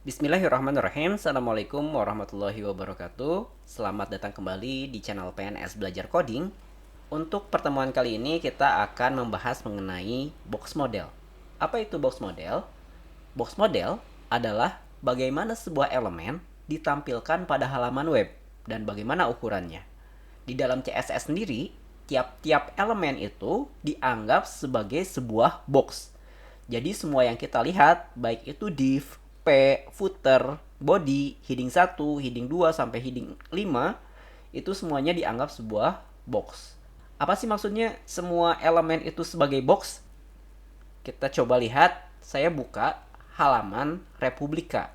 Bismillahirrahmanirrahim. Assalamualaikum warahmatullahi wabarakatuh. Selamat datang kembali di channel PNS Belajar Coding. Untuk pertemuan kali ini kita akan membahas mengenai box model. Apa itu box model? Box model adalah bagaimana sebuah elemen ditampilkan pada halaman web dan bagaimana ukurannya. Di dalam CSS sendiri, tiap-tiap elemen itu dianggap sebagai sebuah box. Jadi semua yang kita lihat, baik itu div, p, footer, body, heading 1, heading 2 sampai heading 5, itu semuanya dianggap sebuah box. Apa sih maksudnya semua elemen itu sebagai box? Kita coba lihat, saya buka halaman Republika.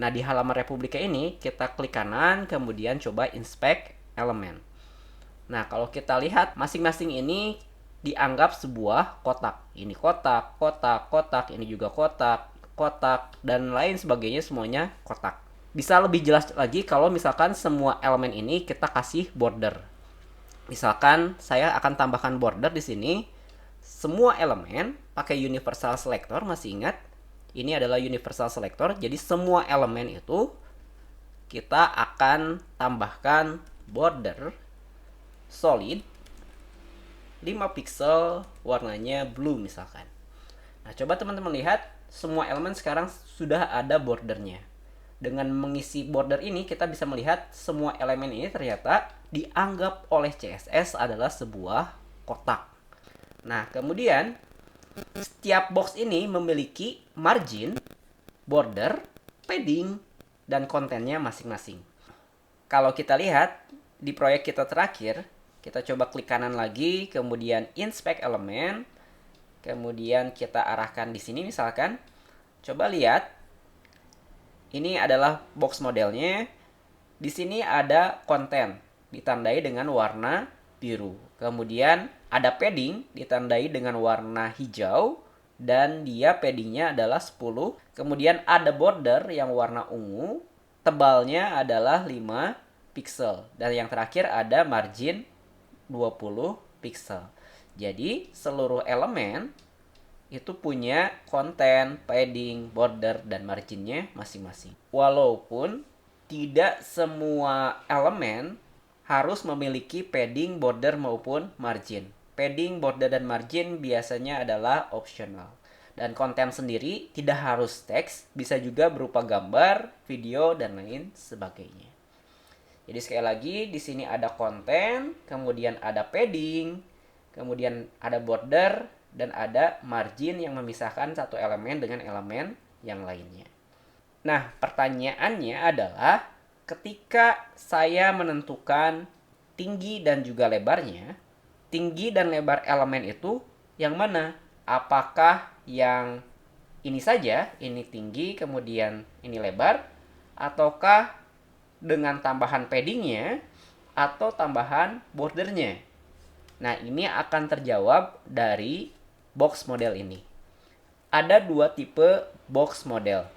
Nah, di halaman Republika ini kita klik kanan, kemudian coba inspect elemen. Nah, kalau kita lihat masing-masing ini dianggap sebuah kotak. Ini kotak, kotak, kotak, ini juga kotak, kotak, dan lain sebagainya, semuanya kotak. Bisa lebih jelas lagi kalau misalkan semua elemen ini kita kasih border. Misalkan saya akan tambahkan border di sini. Semua elemen pakai universal selector, masih ingat? Ini adalah universal selector. Jadi semua elemen itu kita akan tambahkan border solid 5 pixel, warnanya blue misalkan. Nah, coba teman-teman lihat, semua elemen sekarang sudah ada bordernya. Dengan mengisi border ini, kita bisa melihat semua elemen ini ternyata dianggap oleh CSS adalah sebuah kotak. Nah, kemudian setiap box ini memiliki margin, border, padding, dan kontennya masing-masing. Kalau kita lihat di proyek kita terakhir, kita coba klik kanan lagi, kemudian inspect elemen, kemudian kita arahkan di sini misalkan. Coba lihat, ini adalah box modelnya. Di sini ada konten, ditandai dengan warna biru. Kemudian ada padding, ditandai dengan warna hijau, dan dia paddingnya adalah 10. Kemudian ada border yang warna ungu, tebalnya adalah 5 pixel. Dan yang terakhir ada margin 20 pixel. Jadi seluruh elemen itu punya konten, padding, border, dan marginnya masing-masing. Walaupun tidak semua elemen harus memiliki padding, border, maupun margin. Padding, border, dan margin biasanya adalah optional. Dan konten sendiri tidak harus teks, bisa juga berupa gambar, video, dan lain sebagainya. Jadi sekali lagi, di sini ada konten, kemudian ada padding, kemudian ada border, dan ada margin yang memisahkan satu elemen dengan elemen yang lainnya. Nah, pertanyaannya adalah ketika saya menentukan tinggi dan juga lebarnya, tinggi dan lebar elemen itu yang mana? Apakah yang ini saja, ini tinggi, kemudian ini lebar, ataukah dengan tambahan paddingnya atau tambahan bordernya? Nah, ini akan terjawab dari box model ini. Ada dua tipe box model,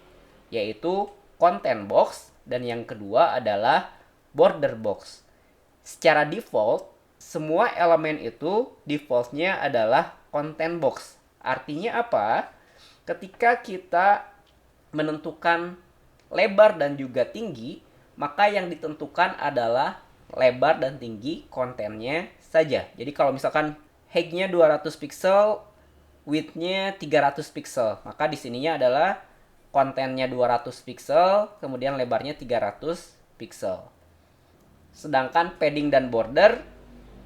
yaitu content box dan yang kedua adalah border box. Secara default, semua elemen itu defaultnya adalah content box. Artinya apa? Ketika kita menentukan lebar dan juga tinggi, maka yang ditentukan adalah lebar dan tinggi kontennya saja. Jadi kalau misalkan height-nya 200 pixel, width-nya 300 pixel, maka di sininya adalah kontennya 200 pixel, kemudian lebarnya 300 pixel. Sedangkan padding dan border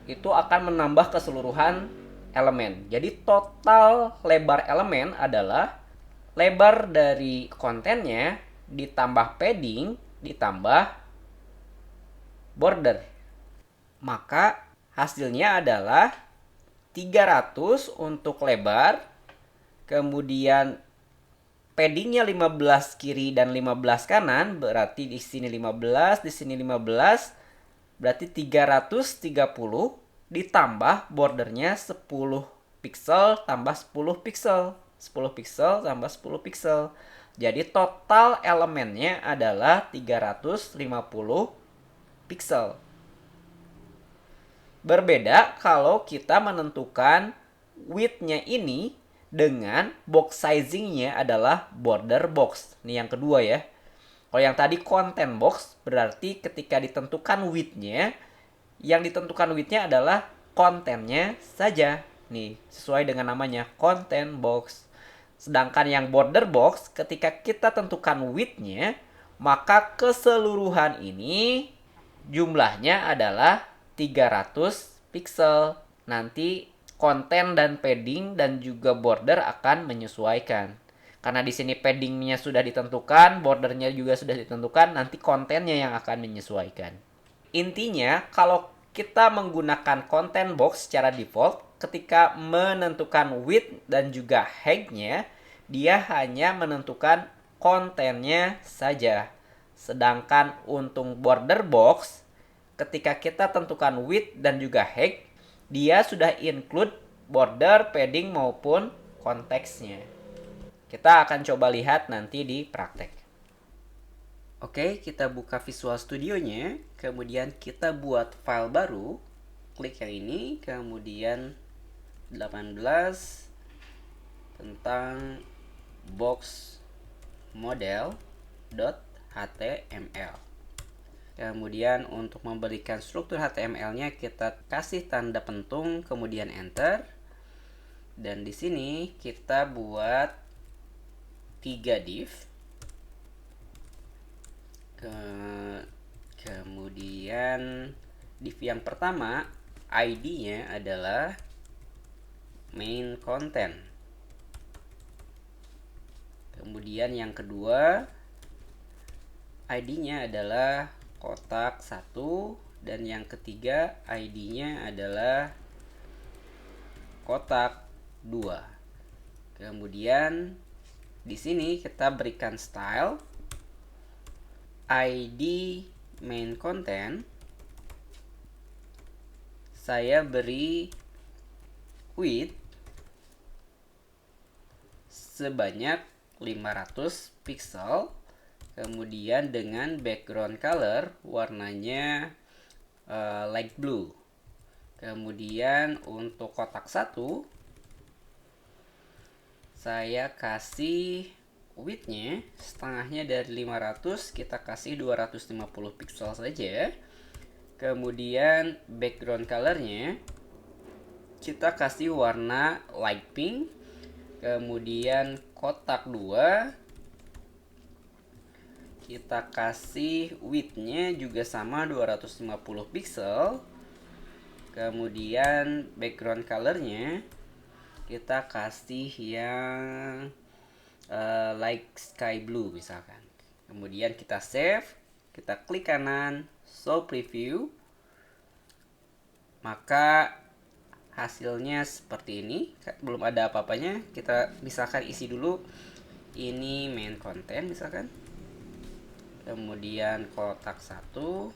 itu akan menambah keseluruhan elemen. Jadi total lebar elemen adalah lebar dari kontennya ditambah padding ditambah border. Maka hasilnya adalah 300 untuk lebar, kemudian paddingnya 15 kiri dan 15 kanan, berarti di sini 15, di sini 15, berarti 330 ditambah bordernya 10 pixel tambah 10 pixel. 10 pixel tambah 10 pixel. Jadi total elemennya adalah 350 pixel. Berbeda kalau kita menentukan width-nya ini dengan box sizingnya adalah border box. Ini yang kedua ya. Kalau yang tadi content box, berarti ketika ditentukan width-nya, yang ditentukan width-nya adalah kontennya saja. Nih, sesuai dengan namanya, content box. Sedangkan yang border box, ketika kita tentukan width-nya, maka keseluruhan ini jumlahnya adalah 300 pixel. Nanti konten dan padding dan juga border akan menyesuaikan. Karena di sini paddingnya sudah ditentukan, bordernya juga sudah ditentukan, nanti kontennya yang akan menyesuaikan. Intinya, kalau kita menggunakan content box secara default, ketika menentukan width dan juga height-nya, dia hanya menentukan kontennya saja. Sedangkan untuk border box, ketika kita tentukan width dan juga height, dia sudah include border, padding maupun konteksnya. Kita akan coba lihat nanti di praktek. Oke, kita buka Visual Studio-nya, kemudian kita buat file baru, klik yang ini, kemudian 18 tentang box model.html. Kemudian untuk memberikan struktur HTML-nya kita kasih tanda pentung, kemudian enter. Dan di sini kita buat 3 div. Kemudian div yang pertama ID-nya adalah main content. Kemudian yang kedua ID-nya adalah kotak 1 dan yang ketiga ID-nya adalah kotak 2. Kemudian di sini kita berikan style ID main content. Saya beri width sebanyak 500 pixel. Kemudian dengan background color warnanya light blue. Kemudian untuk kotak 1 saya kasih width-nya setengahnya dari 500, kita kasih 250 pixel saja. Kemudian background color-nya kita kasih warna light pink. Kemudian kotak 2 kita kasih width-nya juga sama 250 pixel. Kemudian background color-nya kita kasih yang like sky blue misalkan. Kemudian kita save, kita klik kanan, show preview. Maka hasilnya seperti ini, belum ada apa-apanya. Kita misalkan isi dulu ini main content misalkan. Kemudian kotak 1,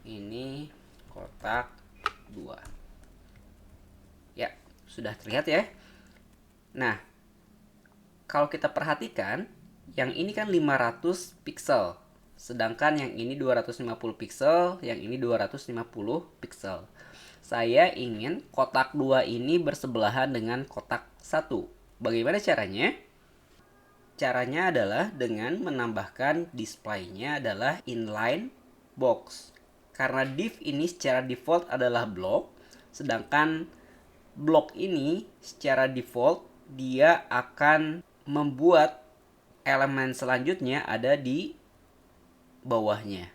ini kotak 2. Ya, sudah terlihat ya. Nah, kalau kita perhatikan, yang ini kan 500 pixel, sedangkan yang ini 250 pixel, yang ini 250 pixel. Saya ingin kotak 2 ini bersebelahan dengan kotak 1. Bagaimana caranya? Caranya adalah dengan menambahkan display-nya adalah inline box. Karena div ini secara default adalah blok, sedangkan blok ini secara default dia akan membuat elemen selanjutnya ada di bawahnya.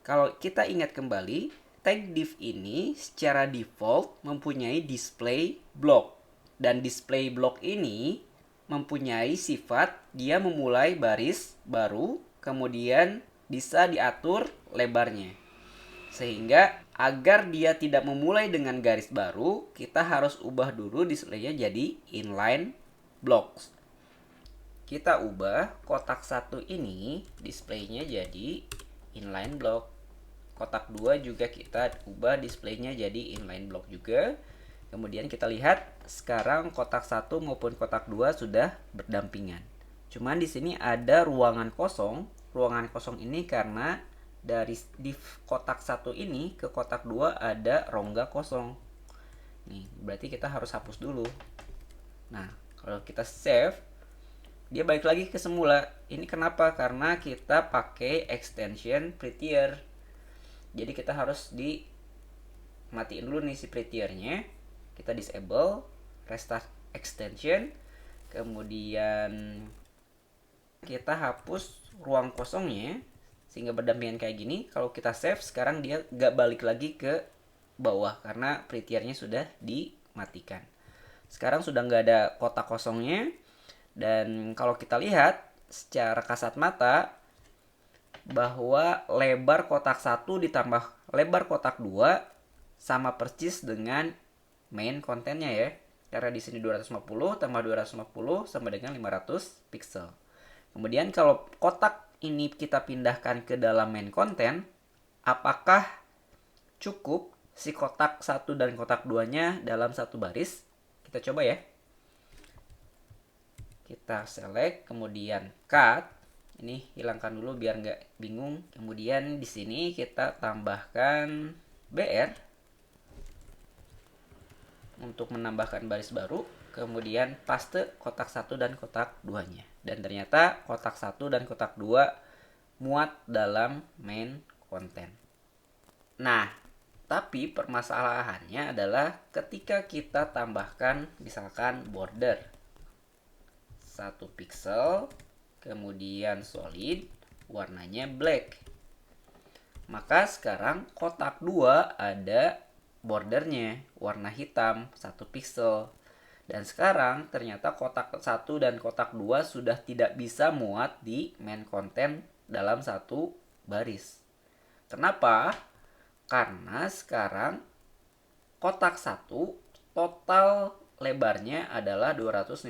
Kalau kita ingat kembali, tag div ini secara default mempunyai display block. Dan display block ini mempunyai sifat dia memulai baris baru, kemudian bisa diatur lebarnya. Sehingga agar dia tidak memulai dengan garis baru, kita harus ubah dulu display-nya jadi inline blocks. Kita ubah kotak 1 ini display-nya jadi inline block. Kotak 2 juga kita ubah display-nya jadi inline block juga. Kemudian kita lihat sekarang kotak 1 maupun kotak 2 sudah berdampingan. Cuman di sini ada ruangan kosong. Ruangan kosong ini karena dari div kotak 1 ini ke kotak 2 ada rongga kosong. Nih, berarti kita harus hapus dulu. Nah, kalau kita save, dia balik lagi ke semula. Ini kenapa? Karena kita pakai extension prettier. Jadi kita harus dimatiin dulu nih si prettiernya. Kita disable, restart extension, kemudian kita hapus ruang kosongnya sehingga berdampingan kayak gini. Kalau kita save, sekarang dia gak balik lagi ke bawah karena prettiernya sudah dimatikan. Sekarang sudah nggak ada kotak kosongnya, dan kalau kita lihat secara kasat mata bahwa lebar kotak 1 ditambah lebar kotak 2 sama persis dengan main kontennya ya. Karena di sini 250 tambah 250 sama dengan 500 pixel. Kemudian kalau kotak ini kita pindahkan ke dalam main konten, apakah cukup si kotak 1 dan kotak 2-nya dalam satu baris? Kita coba ya. Kita select, kemudian cut. Ini hilangkan dulu biar nggak bingung. Kemudian di sini kita tambahkan BR untuk menambahkan baris baru. Kemudian paste kotak 1 dan kotak 2-nya. Dan ternyata kotak 1 dan kotak 2 muat dalam main konten. Nah, tapi permasalahannya adalah ketika kita tambahkan misalkan border 1 pixel, kemudian solid, warnanya black. Maka sekarang kotak 2 ada bordernya, warna hitam 1 pixel. Dan sekarang ternyata kotak 1 dan kotak 2 sudah tidak bisa muat di main konten dalam satu baris. Kenapa? Karena sekarang kotak 1 total lebarnya adalah 250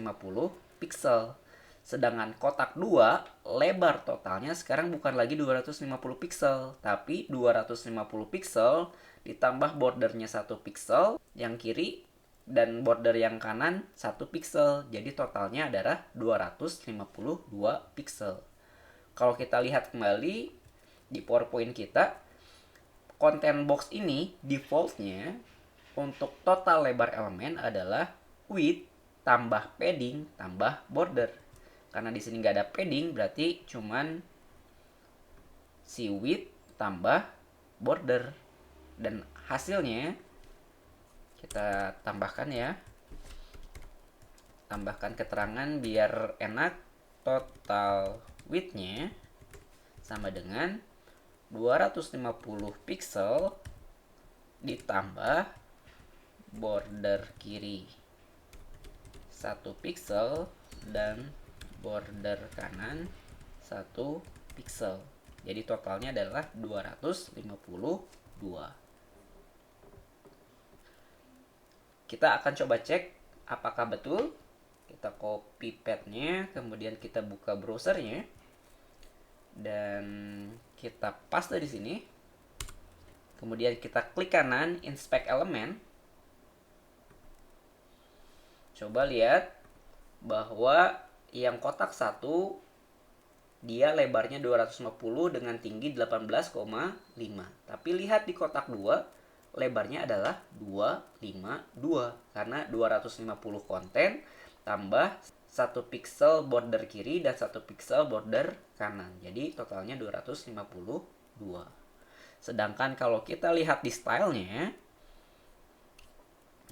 pixel. Sedangkan kotak 2 lebar totalnya sekarang bukan lagi 250 pixel, tapi 250 pixel ditambah bordernya 1 pixel yang kiri dan border yang kanan 1 pixel. Jadi totalnya adalah 252 pixel. Kalau kita lihat kembali di PowerPoint kita, konten box ini defaultnya untuk total lebar elemen adalah width tambah padding tambah border. Karena di sini nggak ada padding, berarti cuman si width tambah border. Dan hasilnya kita tambahkan ya. Tambahkan keterangan biar enak. Total width-nya sama dengan 250 pixel ditambah border kiri 1 pixel dan border kanan 1 pixel. Jadi totalnya adalah 252. Kita akan coba cek apakah betul. Kita copy path-nya, kemudian kita buka browsernya dan kita paste di sini. Kemudian kita klik kanan inspect element. Coba lihat bahwa yang kotak 1 dia lebarnya 250 dengan tinggi 18,5. Tapi lihat di kotak 2 lebarnya adalah 252 karena 250 konten tambah 1 pixel border kiri dan 1 pixel border kanan. Jadi totalnya 252. Sedangkan kalau kita lihat di stylenya,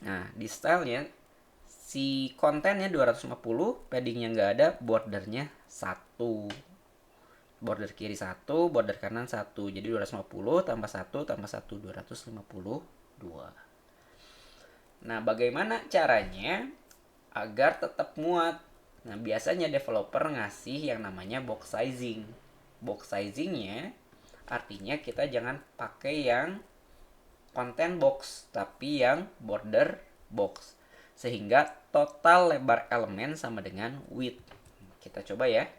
nah di stylenya si kontennya 250, paddingnya nggak ada, bordernya 1. Border kiri 1, border kanan 1. Jadi 250 tambah 1 tambah 1, 252. Nah, bagaimana caranya agar tetap muat? Nah, biasanya developer ngasih yang namanya box sizing. Box sizingnya artinya kita jangan pakai yang content box, tapi yang border box. Sehingga total lebar elemen sama dengan width. Kita coba ya.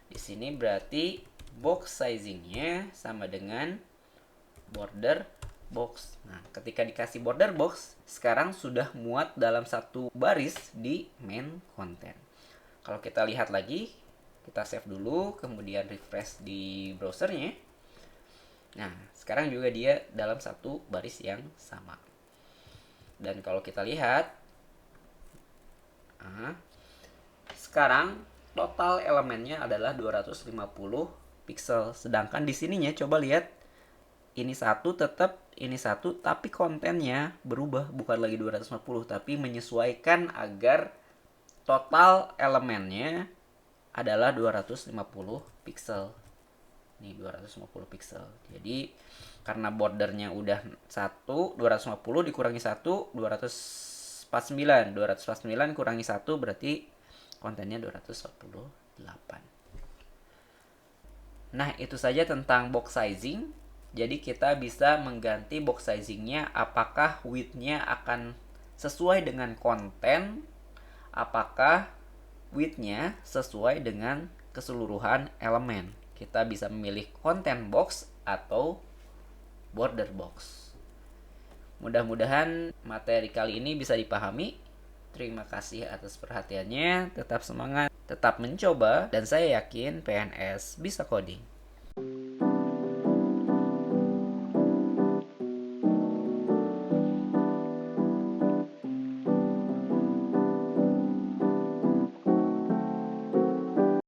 Di sini berarti box sizingnya sama dengan border box. Nah, ketika dikasih border box, sekarang sudah muat dalam satu baris di main content. Kalau kita lihat lagi, kita save dulu, kemudian refresh di browsernya. Nah, sekarang juga dia dalam satu baris yang sama. Dan kalau kita lihat, Nah, sekarang total elemennya adalah 250 pixel. Sedangkan di sininya coba lihat, ini satu tetap, ini satu, tapi kontennya berubah, bukan lagi 250, tapi menyesuaikan agar total elemennya adalah 250 pixel. Nih 250 pixel. Jadi karena bordernya udah 250 dikurangi 1, 249. 249 kurangi 1 berarti kontennya 248. Nah, itu saja tentang box sizing. Jadi kita bisa mengganti box sizingnya apakah widthnya akan sesuai dengan konten, apakah widthnya sesuai dengan keseluruhan elemen. Kita bisa memilih content box atau border box. Mudah-mudahan materi kali ini bisa dipahami. Terima kasih atas perhatiannya. Tetap semangat, tetap mencoba, dan saya yakin PNS bisa coding.